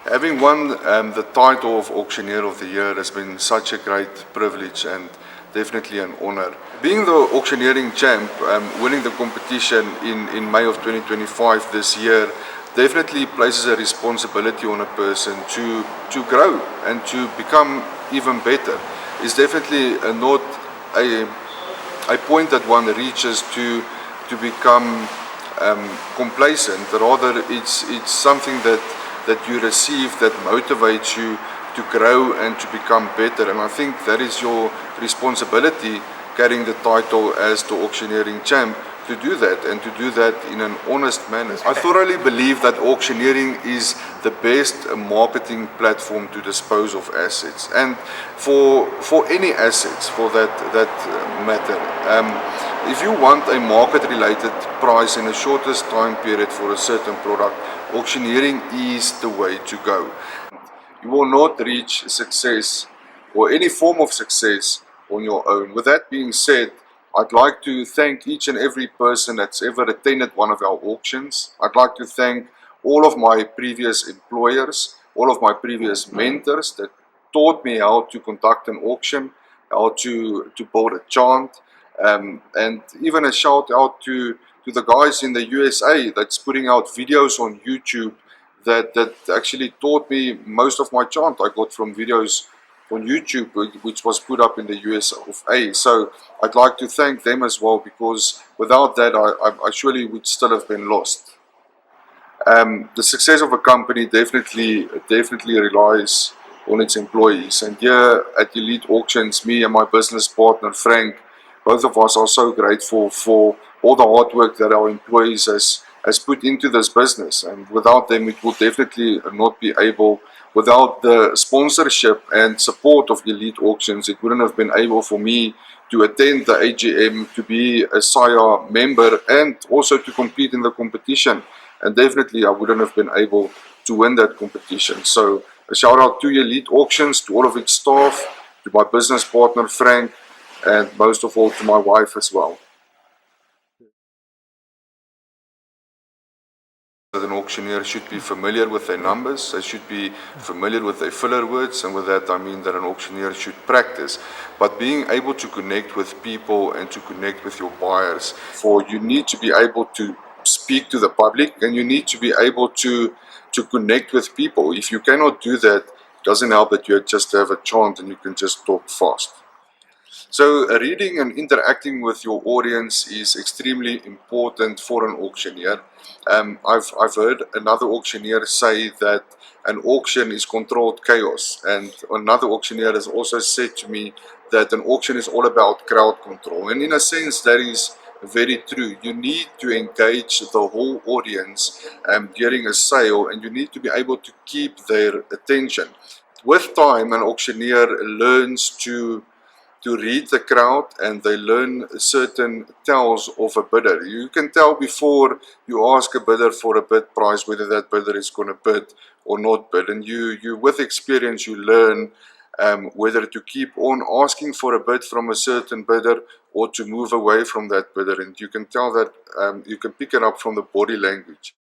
Having won the title of Auctioneer of the Year has been such a great privilege and definitely an honor. Being the auctioneering champ, winning the competition in May of 2025 this year definitely places a responsibility on a person to grow and to become even better. It's definitely not a point that one reaches to become complacent. Rather, it's something that you receive that motivates you to grow and to become better. And I think that is your responsibility, carrying the title as the auctioneering champ, to do that and to do that in an honest manner. I thoroughly believe that auctioneering is the best marketing platform to dispose of assets, and for any assets for that matter. If you want a market-related price in the shortest time period for a certain product, auctioneering is the way to go. You will not reach success or any form of success on your own. With that being said, I'd like to thank each and every person that's ever attended one of our auctions. I'd like to thank all of my previous employers, all of my previous mentors that taught me how to conduct an auction, how to build a chant, and even a shout out to the guys in the USA that's putting out videos on YouTube that actually taught me most of my chant. I got from videos on YouTube which was put up in the US of A. So I'd like to thank them as well, because without that I surely would still have been lost. The success of a company definitely relies on its employees, and here at Elite Auctions, me and my business partner Frank, both of us are so grateful for all the hard work that our employees has put into this business, and without them it would definitely not be able. Without the sponsorship and support of Elite Auctions, it wouldn't have been able for me to attend the AGM, to be a SIA member, and also to compete in the competition. And definitely I wouldn't have been able to win that competition. So a shout out to Elite Auctions, to all of its staff, to my business partner Frank, and most of all to my wife as well. An auctioneer should be familiar with their numbers, they should be familiar with their filler words, and with that I mean that an auctioneer should practice. But being able to connect with people and to connect with your buyers, you need to be able to speak to the public, and you need to be able to connect with people. If you cannot do that, it doesn't help that you just have a chant and you can just talk fast. So reading and interacting with your audience is extremely important for an auctioneer. I've heard another auctioneer say that an auction is controlled chaos, and another auctioneer has also said to me that an auction is all about crowd control. And in a sense that is very true. You need to engage the whole audience during a sale, and you need to be able to keep their attention. With time, an auctioneer learns to read the crowd, and they learn certain tells of a bidder. You can tell before you ask a bidder for a bid price whether that bidder is going to bid or not bid, and you with experience you learn whether to keep on asking for a bid from a certain bidder or to move away from that bidder. And you can tell that, you can pick it up from the body language.